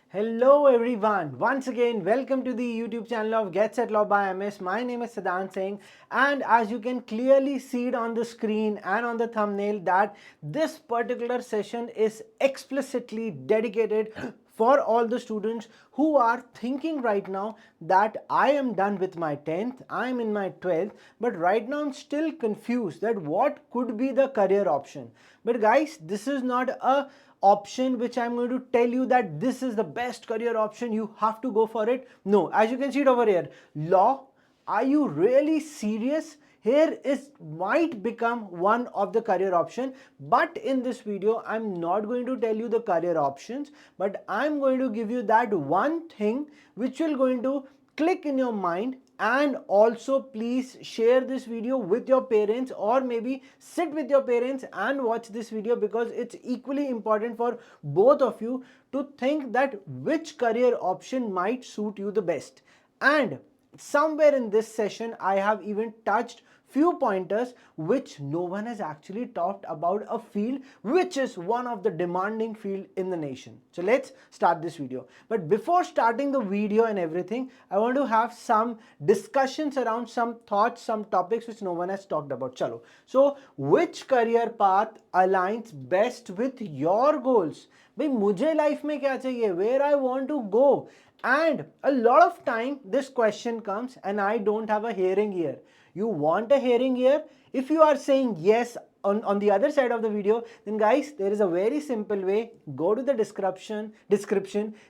Hello everyone, once again welcome to the YouTube channel of Get Set Law by IMS. My name is Siddhant Singh, and as you can clearly see it on the screen and on the thumbnail that this particular session is explicitly dedicated for all the students who are thinking right now that I am done with my 10th, I am in my 12th, but right now I'm still confused that what could be the career option. But guys, this is not a option which I'm going to tell you that this is the best career option, you have to go for it. No, as you can see it over here, law, are you really serious? Here is might become one of the career option, but in this video I'm not going to tell you the career options, but I'm going to give you that one thing which will going to click in your mind. And also please share this video with your parents, or maybe sit with your parents and watch this video, because it's equally important for both of you to think that which career option might suit you the best. And somewhere in this session I have even touched few pointers which no one has actually talked about, a field which is one of the demanding field in the nation. So let's start this video. But before starting the video and everything, I want to have some discussions around some thoughts, some topics which no one has talked about. Chalo. So which career path aligns best with your goals? भाई मुझे life में क्या चाहिए, where I want to go? And a lot of time this question comes and I don't have a hearing ear. You want a hearing ear? If you are saying yes on the other side of the video, then guys, there is a very simple way. Go to the description,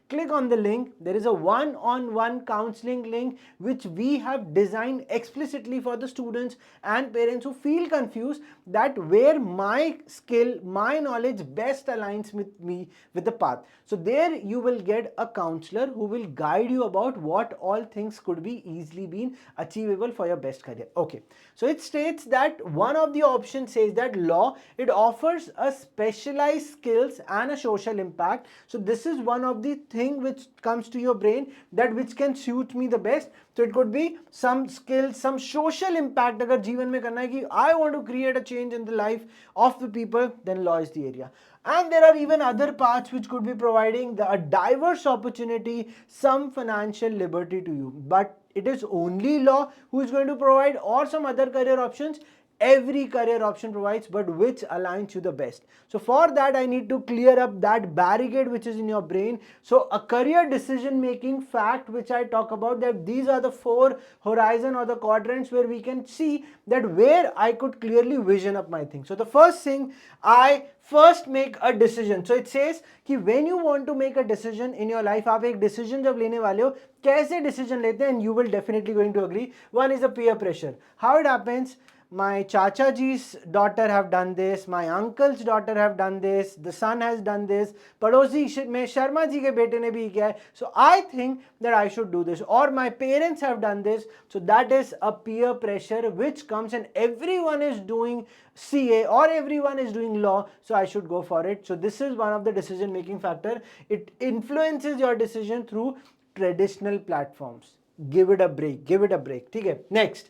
click on the link. There is a one-on-one counseling link which we have designed explicitly for the students and parents who feel confused that where my skill, my knowledge best aligns with me with the path. So there you will get a counselor who will guide you about what all things could be easily been achievable for your best career. Okay, so it states that one of the options says that law, it offers a specialized skills and a social impact. So this is one of the thing which comes to your brain that which can suit me the best. So it could be some skills, some social impact. अगर जीवन में करना है कि I want to create a change in the life of the people, then law is the area. And there are even other paths which could be providing a diverse opportunity, some financial liberty to you. But it is only law who is going to provide, or some other career options. Every career option provides, but which aligns you the best. So for that I need to clear up that barricade which is in your brain. So a career decision making fact which I talk about, that these are the four horizon or the quadrants where we can see that where I could clearly vision up my thing. So the first thing, I first make a decision. So it says कि when you want to make a decision in your life, आप एक decision जब लेने वाले हो, कैसे decision लेते हैं, and you will definitely going to agree. One is a peer pressure. How it happens? My Chacha ji's daughter have done this, my uncle's daughter have done this, the son has done this, पड़ोसी में शर्मा जी के बेटे ने भी किया है, so I think that I should do this, or my parents have done this. So that is a peer pressure which comes, and everyone is doing CA or everyone is doing law, so I should go for it. So this is one of the decision making factor. It influences your decision through traditional platforms. Give it a break, give it a break. Okay, next,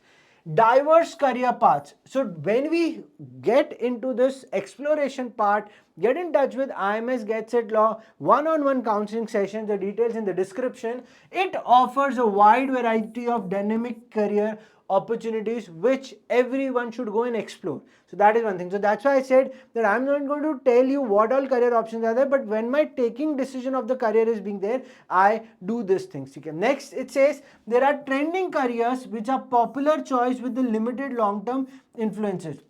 diverse career paths. So when we get into this exploration part, get in touch with IMS Get Set Law one-on-one counseling sessions, the details in the description. It offers a wide variety of dynamic career opportunities which everyone should go and explore. So that is one thing. So that's why I said that I'm not going to tell you what all career options are there, but when my taking decision of the career is being there, I do these things. Okay. Next, it says there are trending careers which are popular choice with the limited long-term influences.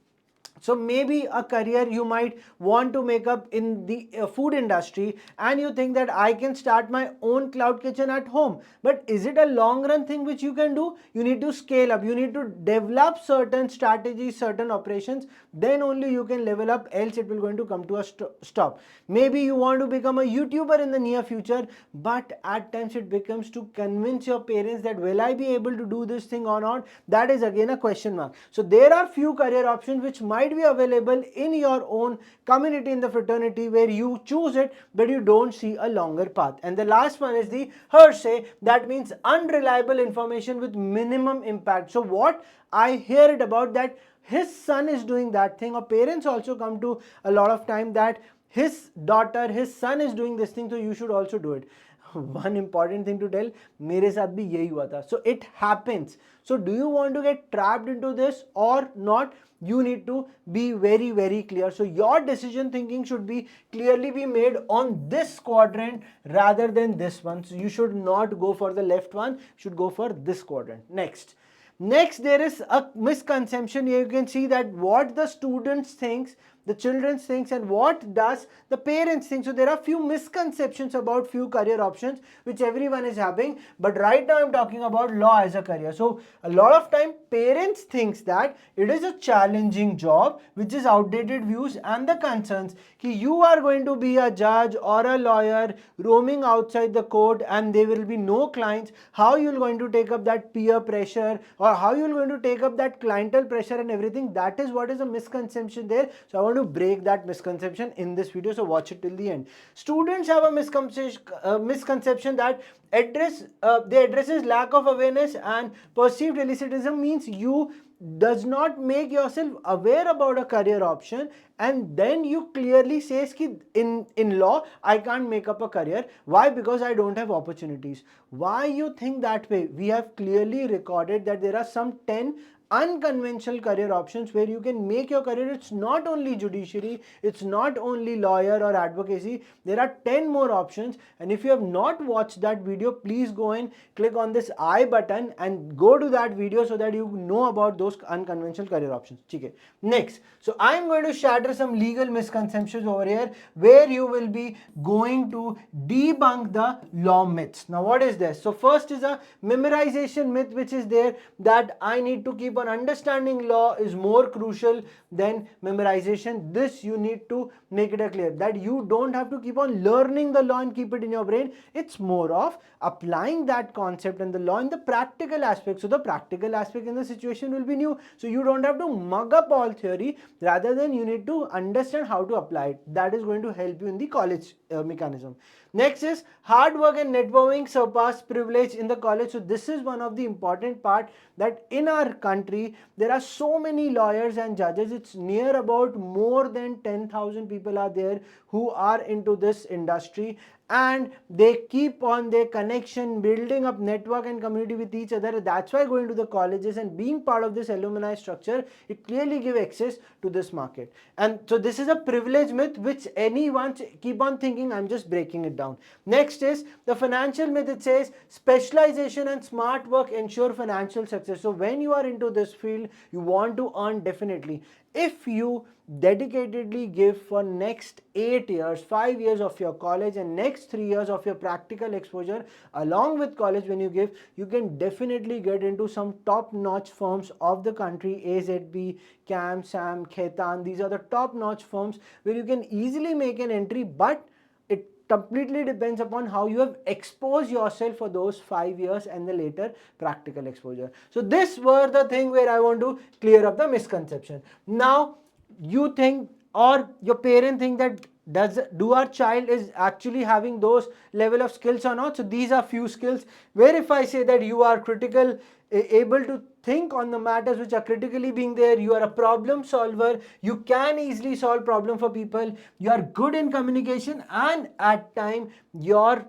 So maybe a career you might want to make up in the food industry, and you think that I can start my own cloud kitchen at home. But is it a long run thing which you can do? You need to scale up. You need to develop certain strategies, certain operations. Then only you can level up, else it will going to come to a stop. Maybe you want to become a YouTuber in the near future, but at times it becomes to convince your parents that will I be able to do this thing or not? That is again a question mark. So there are few career options which might be available in your own community, in the fraternity, where you choose it but you don't see a longer path. And the last one is the hearsay. That means unreliable information with minimum impact. So what I hear it about that his son is doing that thing, or parents also come to a lot of time that his daughter, his son is doing this thing, so you should also do it. one important thing to tell, मेरे साथ भी यही हुआ था. So it happens. So do you want to get trapped into this or not? You need to be very, very clear. So your decision thinking should be clearly be made on this quadrant rather than this one. So you should not go for the left one, you should go for this quadrant. Next, there is a misconception here. You can see that what the students thinks, the children thinks, and what does the parents think. So there are few misconceptions about few career options which everyone is having. But right now I'm talking about law as a career. So a lot of time parents thinks that it is a challenging job, which is outdated views and the concerns. Ki you are going to be a judge or a lawyer roaming outside the court and there will be no clients. How you are going to take up that peer pressure, or how you are going to take up that clientele pressure and everything? That is what is a misconception there. So I want to break that misconception in this video, so watch it till the end. Students have a misconception that they addresses lack of awareness and perceived eliticism, means you does not make yourself aware about a career option and then you clearly says ki in law I can't make up a career. Why? Because I don't have opportunities. Why you think that way? We have clearly recorded that there are some 10 unconventional career options where you can make your career. It's not only judiciary, it's not only lawyer or advocacy. There are 10 more options, and if you have not watched that video, please go and click on this I button and go to that video so that you know about those unconventional career options. Okay. Next, so I'm going to shatter some legal misconceptions over here where you will be going to debunk the law myths. Now what is this? So first is a memorization myth which is there, that I need to keep on understanding law is more crucial than memorization. This you need to make it clear that you don't have to keep on learning the law and keep it in your brain. It's more of applying that concept and the law in the practical aspect. So the practical aspect in the situation will be new. So you don't have to mug up all theory, rather than you need to understand how to apply it. That is going to help you in the college mechanism. Next is hard work and networking surpass privilege in the college. So this is one of the important part, that in our country there are so many lawyers and judges. It's near about more than 10,000 people are there who are into this industry, and they keep on their connection, building up network and community with each other. That's why going to the colleges and being part of this alumni structure, it clearly gives access to this market. And so this is a privilege myth which anyone keep on thinking. I'm just breaking it down. Next is the financial myth. It says specialization and smart work ensure financial success. So when you are into this field, you want to earn definitely. If you dedicatedly give for next 8 years, 5 years of your college and next 3 years of your practical exposure along with college, when you give, you can definitely get into some top-notch firms of the country. AZB, CAM, SAM, Khaitan, these are the top-notch firms where you can easily make an entry, but it completely depends upon how you have exposed yourself for those 5 years and the later practical exposure. So this were the thing where I want to clear up the misconception. Now you think, or your parent think, that do our child is actually having those level of skills or not? So these are few skills where if I say that you are critical, able to think on the matters which are critically being there, you are a problem solver, you can easily solve problem for people, you are good in communication, and at time your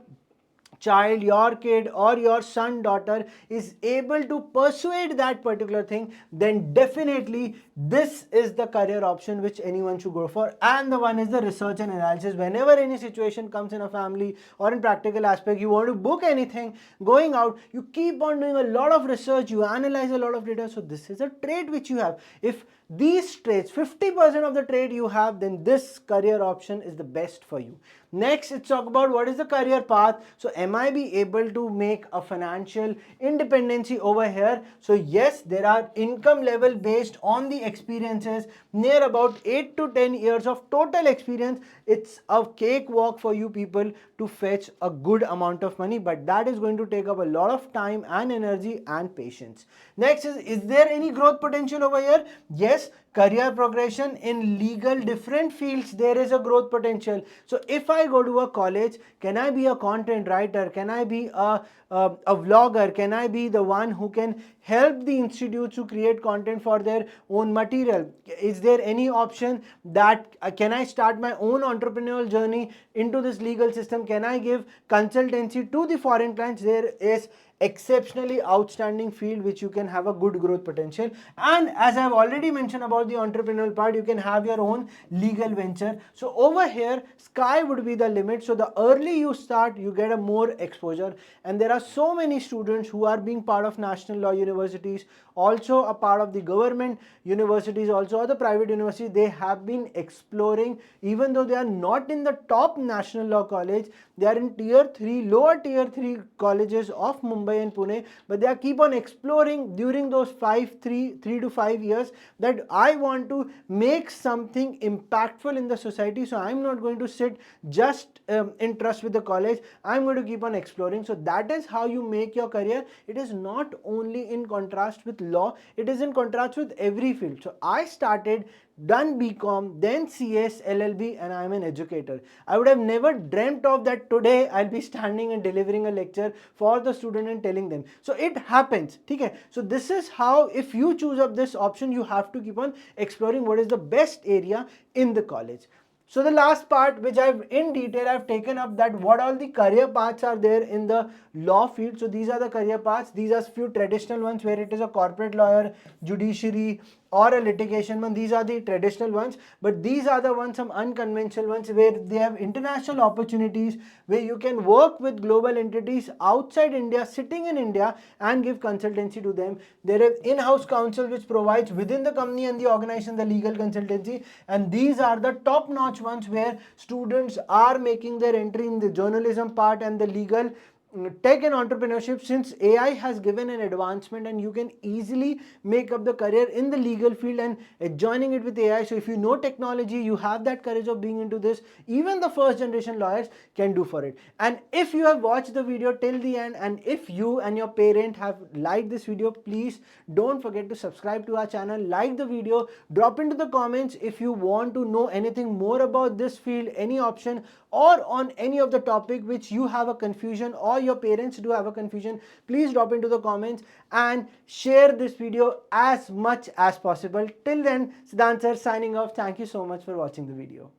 child, your kid or your son, daughter is able to persuade that particular thing, then definitely this is the career option which anyone should go for. And the one is the research and analysis. Whenever any situation comes in a family or in practical aspect, you want to book anything going out, you keep on doing a lot of research, you analyze a lot of data. So this is a trait which you have. If these traits, 50% of the trait you have, then this career option is the best for you. Next, let's talk about what is the career path. So am I be able to make a financial independency over here? So yes, there are income level based on the experiences, near about 8 to 10 years of total experience. It's a cakewalk for you people to fetch a good amount of money, but that is going to take up a lot of time and energy and patience. Next is there any growth potential over here? Yes, yes, career progression in legal different fields, there is a growth potential. So if I go to a college, can I be a content writer? Can I be a vlogger? Can I be the one who can help the institute to create content for their own material? Is there any option that can I start my own entrepreneurial journey into this legal system? Can I give consultancy to the foreign clients? There is exceptionally outstanding field which you can have a good growth potential. And as I've already mentioned about the entrepreneurial part, you can have your own legal venture. So over here, sky would be the limit. So the early you start, you get a more exposure. And there are so many students who are being part of national law universities, also a part of the government universities, also or the private university. They have been exploring, even though they are not in the top national law college, they are in tier 3, lower tier 3 colleges of Mumbai and Pune, but they are keep on exploring during those 3 to 5 years that I want to make something impactful in the society. So I'm not going to sit just in trust with the college. I'm going to keep on exploring. So that is how you make your career. It is not only in contrast with law, it is in contrast with every field. So I started, done BCom, then CS, LLB, and I'm an educator. I would have never dreamt of that today I'll be standing and delivering a lecture for the student and telling them. So it happens. Okay? So this is how, if you choose up this option, you have to keep on exploring what is the best area in the college. So the last part, which I've taken up, that what all the career paths are there in the law field. So these are the career paths. These are few traditional ones where it is a corporate lawyer, judiciary, or a litigation one. These are the traditional ones, but these are the ones, some unconventional ones, where they have international opportunities, where you can work with global entities outside India, sitting in India, and give consultancy to them. There is in-house counsel which provides within the company and the organization the legal consultancy, and these are the top-notch ones where students are making their entry in the journalism part and the legal tech and entrepreneurship, since AI has given an advancement and you can easily make up the career in the legal field and joining it with AI. So if you know technology, you have that courage of being into this, even the first generation lawyers can do for it. And if you have watched the video till the end, and if you and your parent have liked this video, please don't forget to subscribe to our channel, like the video, drop into the comments if you want to know anything more about this field, any option, or on any of the topic which you have a confusion or your parents do have a confusion. Please drop into the comments and share this video as much as possible. Till then, Siddhant sir signing off. Thank you so much for watching the video.